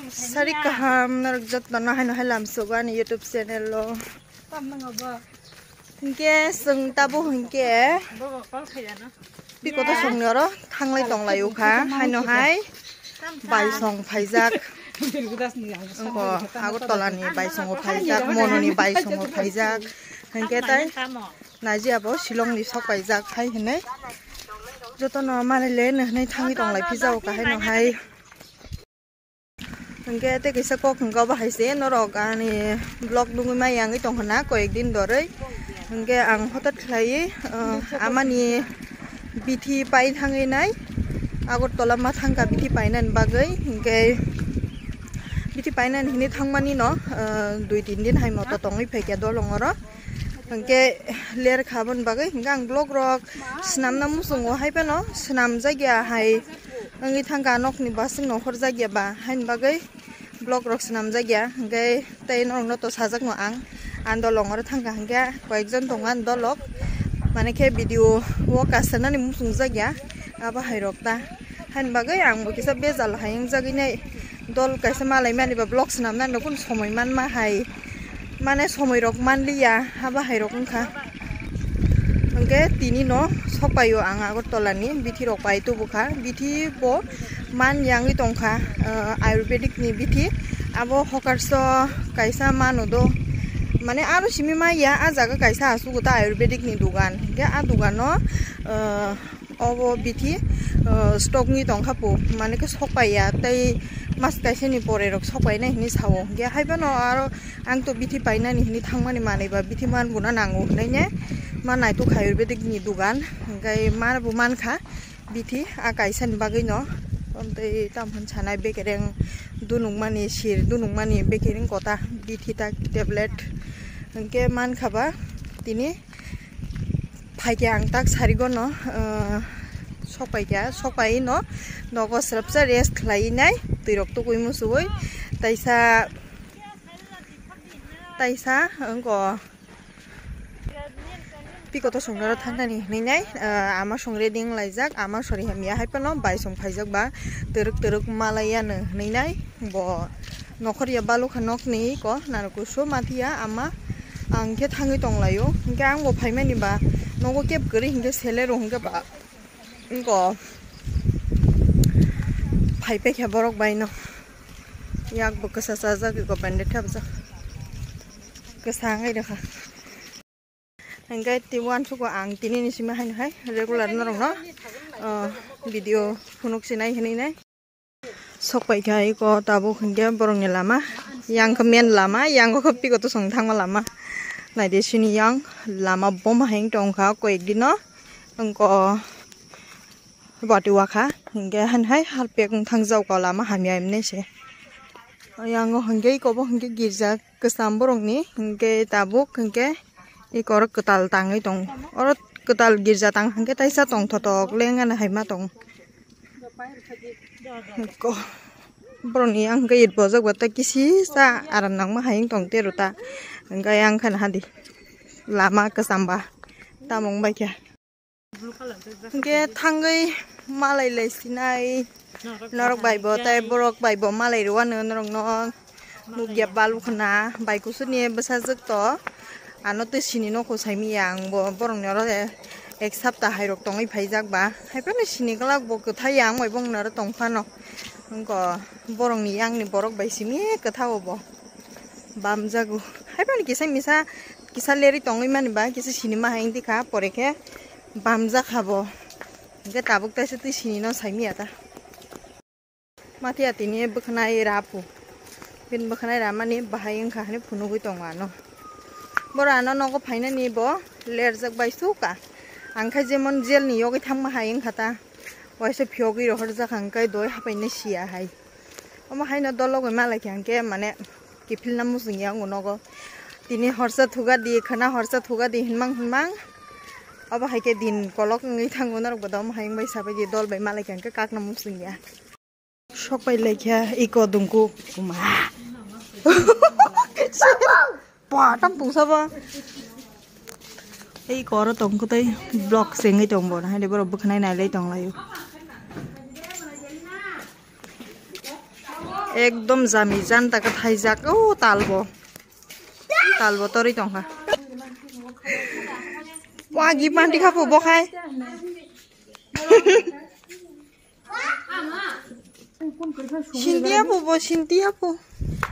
Sari kaham narjat na hai no halam soga ni YouTube channel lo. Hingke sung tabu hingke. Biko to sung noro thanglai tonglai ukha hai no hai. Bai song phaijak. Ko agot tolani bai song phaijak mononi bai song phaijak. Hingke tai naji abo Shillong ni sok paijak hai hene. Joto no mane le nei thangi tonglai phijau ka hai no hai. Hingke te kisa kok hingga bahai se norok ani blog dungi mai yang itong hana ko ekdin dore hingke ang hotat khlai amani bithi pai thangi nai agot tola ma thangka bithi painan bagai hingke bithi painan hini thangmani no 2-3 din hai moto tongi pheke dolongoro hingke ler khabon bagai hingga ang blog rok snam na musung hai pa no snam jagya hai angi thangka nokni basing no hor jagya ba hain bagai blog rok snam jagya hingke tai norong no to sajak no ang andolongor thangka hingke koekjon tongan dolok mane ke video wo kasana ni musung jagya aba hairok ta hain bagai ang bo kisa bezal hayang jagi nei dol kaisa malai mani ba blog snam na nokun somoi man ma hai mane somoi rok manliya aba hairok ungkha hingke tini no sopayo ang agot tolani bithi rok pai tu bukha bithi bo man yangi tongkha ayurvedic ni bithi abo hokarso kaisa manodo mane aro simi ma ya ajaga kaisa asuguta ayurvedic ni dugan ge a dugan no obo bithi stock ni tongkha pu mane ke sopaya tai mas kaisa ni pore rok sopai na hini sawo ge haiba no aro ang to bithi paina ni hini thangmani mane ba bithi man buna nangu nei ne manai tu ayurvedic ni dugan gai man bu man kha bithi a kaisa ni bagai no amte tamhon chanai bekereng dunung mani sir dunung mani bekering kota bithi ta tablet hingke man khaba tini phaike ang tak sarigo no sopai no nogo srapsa rest khlai nai tuirok tu koi musui taisa angko piko to songnaro thandani ninai ama songre ding laijak ama sori hamia haipano bai song phaijak ba teruk malaya no ninai bo nokhoriya balu khanok ni ko naruku so mathia ama angke thangi tonglayo hingke ang bo phaimani ba nogo kep gori hingke sele ro hingke ba ingko phaipe kha borok bai no yak bo kasa saja ko pandit thabja kesangai dekha hingke tiwan suko ang tini ni sima hai hai regular norong no video phunuk sinai hini nai sokpai khai ko tabu hingke borong ni lama yang kemen lama yang ko pi ko to song thangma lama nai de sini yang lama bom hang tongkha ko ekdin no angko bati wakha hingke han hai halpek thangjau ko lama hamya emne se yang hingke ko bo hingke girja kesam borong ni hingke tabuk hingke ikorok ketal tangai tong orot ketal girja tang hangke taisa tong thotok lengan haima tong ko broni ang ge it bojak bata kisi sa aram nang ma haing tong teruta hangga yang khan hadi lama kesamba tamong baikya hangke thangai malai leisinai norok baibo tai borok baibo malai ruan norong no mugya balu khana baiku suni besajak to ano to sini no ko saimi yang bo borong noro ek sapta hairok tongai phaijak ba haipane sini galak bo kotha yang moi bong noro tongphano ko borong ni yang ni borok bai simi kotha bo bamjagu haipane kisa misa kisa leri tongai mani ba kisa sini ma haing dikha poreke bamja khabo ge tabuk ta se sini no saimi ata mathia tini bkhnai rapu bin bkhnai ramani bahayeng khane phunugui tongano borano nogo phaina ni bo lerjak bai suka angkha jemon jel ni yogi thangma hayeng khata waise phyogi rohor jak angkai doi hapaine sia hai oma haina dologo malai khangke mane kifil namu singya ngonogo tini horsa thuga di khana horsa thuga di hinmang aba haike din kolok ngi thangonar bodom hayeng bai sabai di dol bai malai khangke kak namu singya sok bai lekha iko dungku kuma tam tungsa ba ei kor tong ko tai block sengai tong bon hai de bor bukhnai nai lai tong layu एकदम जामी जान ताका थाइजाक ओ तालबो तरि दंहा वागी पान्ति खाफु बखाय Cynthia po.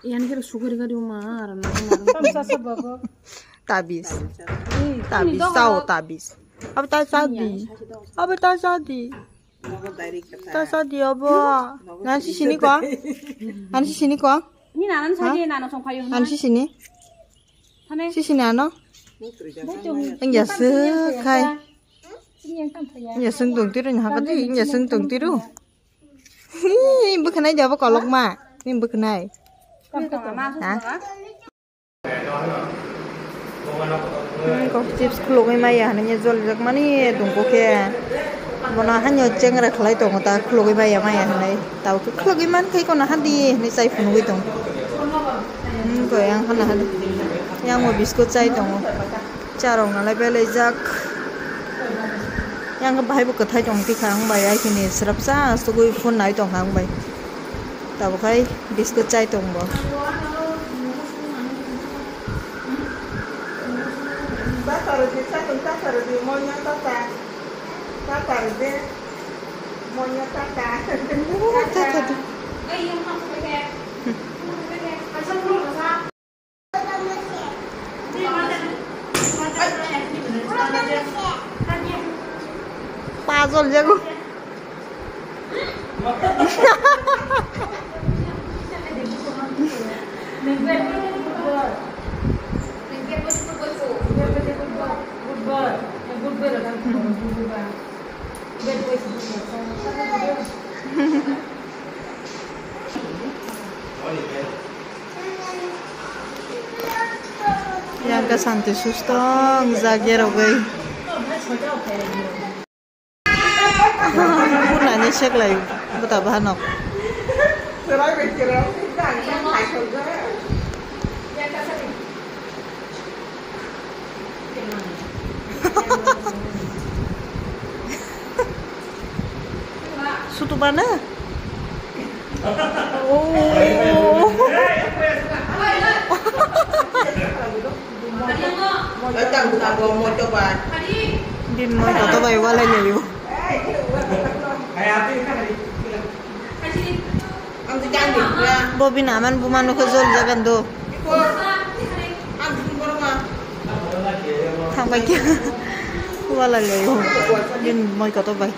Yan kira sugar ka di umar. Tabis. Apa tak sadi? Apa? Nanti sini kok. Ini nanan saja nanan song kayu. Nanti sini. Sini ano? Enggak sekai. Enggak sentung tiru nih, apa tuh? Enggak sentung tiru. Ini bukan aja apa kolok mak. Ini bukan aja. Coffee chips kolok ini ya, hanya jual jak mana nih, tunggu ke. Mana hanya cengar kelai tunggu tak kolok ini ya maya hanya. Tahu ke kolok ini mana kayak kau nahan di, ini saya pun gitu. Kau yang mana hadi, yang mau biskut saya tunggu. Carong alai beli jak. Yang kebahay buka thai tong ti khang bai ai kini serap sa sugui phone nai tong khang bai ta bukai biskut chai tong bo ba tar di sa tong ta tar di monya ta tar de monya ta ai yang khang bai ke ai sang lu sa Pazol jago. Yang ke santai sustong zagero gai. Punanya cek lagi, betul bahan ok. Sutu mana? Oh. Din mo ito ba wala niyo? Bobi naman bumano ke zol jagan do. Thang bay kia. Wala layo. Din moy ka to bay.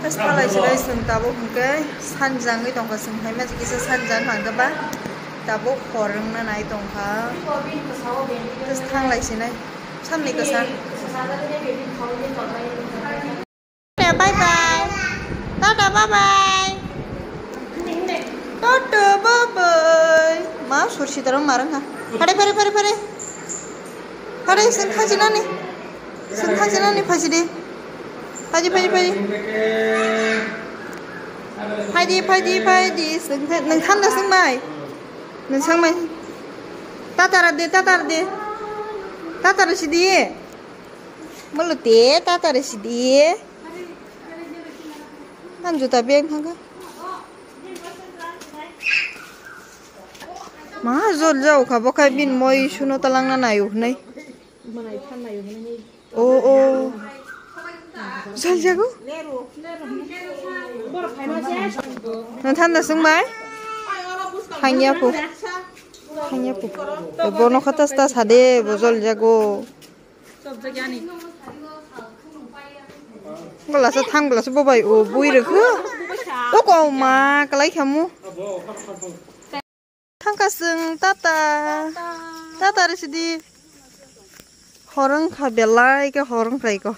Tas palai silai sung tabo hungke sanjang ngai tong ka sung hai ma jikisa sanjang hang ba. Tabo khorang na nai tong ka. Tas thang lai sinai. Sam ni ka san. Bye bye. Tada bye bye. Tada bye bye. Ma sursi tarang marang ha. Pare. Pare sen khajina ni. Phaji de. Phaji. Sen nang tham na sang mai. Nang sang mai. Tatara de. Tatara si di. Melute tatara si di. Kan juta biang hangga. Ma zol jauh kabo kai bin moi suno talang na nayu nai. Oh. Zol jago. Nanti anda sembah. Hanya pu. Bono kata stas hade bozol jago. Gelas thang gelas bobai o bui reke. Pokok ma kalai kamu. Thang kaseng tata residi. Horang kabelai ke horang kai ko.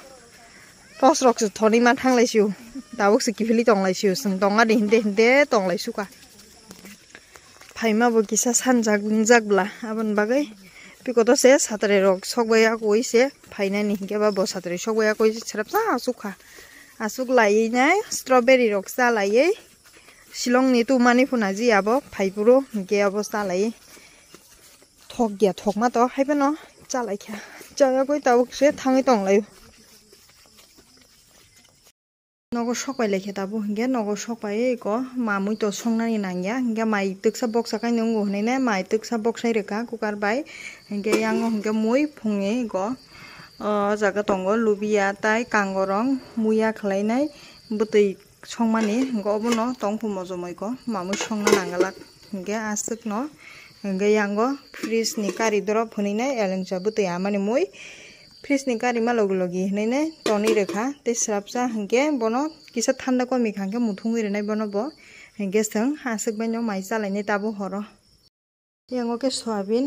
Tos rok su thoni man thang lai siu. Tawuk se kifili tong lai siu seng tong ade hinde tong lai suka. Phaima bo kisa sanjak bungjak bla aban bagai. Pikoto se satare rok sokbaya koi se phaina ni ke ba bo satare sokbaya koi se serap sa suka. Asuk lai nai strawberry rok sa lai Shillong ni tu mani phuna ji abo phaipuro ge obostha lai thok ma to haibeno chalai kha jaya koi tawuk se thangi tong lai nogo sokpai lekhe tabu hingke nogo sokpai ko mamui to songnani nangya hingke mai tuksa box sakai nungo hinai ne mai tuksa box sai reka kukar bai hingke yango hingke mui phungi go jaga tongo lubia tai kangorong muya khlainai butui songmani hingke obono tongphu mojomoi ko mamui songna nangalak hingke asuk no hingke yango fridge ni kari drop hinai elengcha butui amani mui fridge ni kari malog logi hinai ne toni rekha te srapsa hingke bono kisa thanda komi khangke muthungui renai bono bo hingke seng asuk bai no mai chalainai tabu horo yango ke soyabin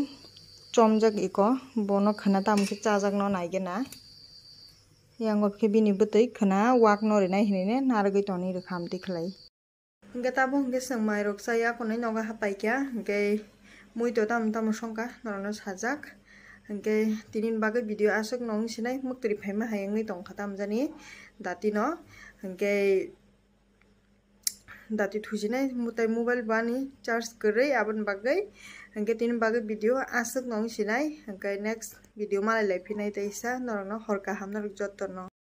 chomjak iko bono khana tamke chajak no naige na yango ke bini butui khana wak no renai hinai ne narigui toni rekha amti khlai hingke tabu hingke seng mai rok chaya konai noga hapaikya hingke mui to tam songka norno sajak hingke tinin bagui video asuk nong sinai muktri phaima hayangui tongkha tamjani dati no hingke dati thujinai mutai mobile bani charge kwrui aboni bagui hingke tinin bagui video asuk nong sinai hingke next video malai laiphinai taisa norokno hor kaham norok joto no.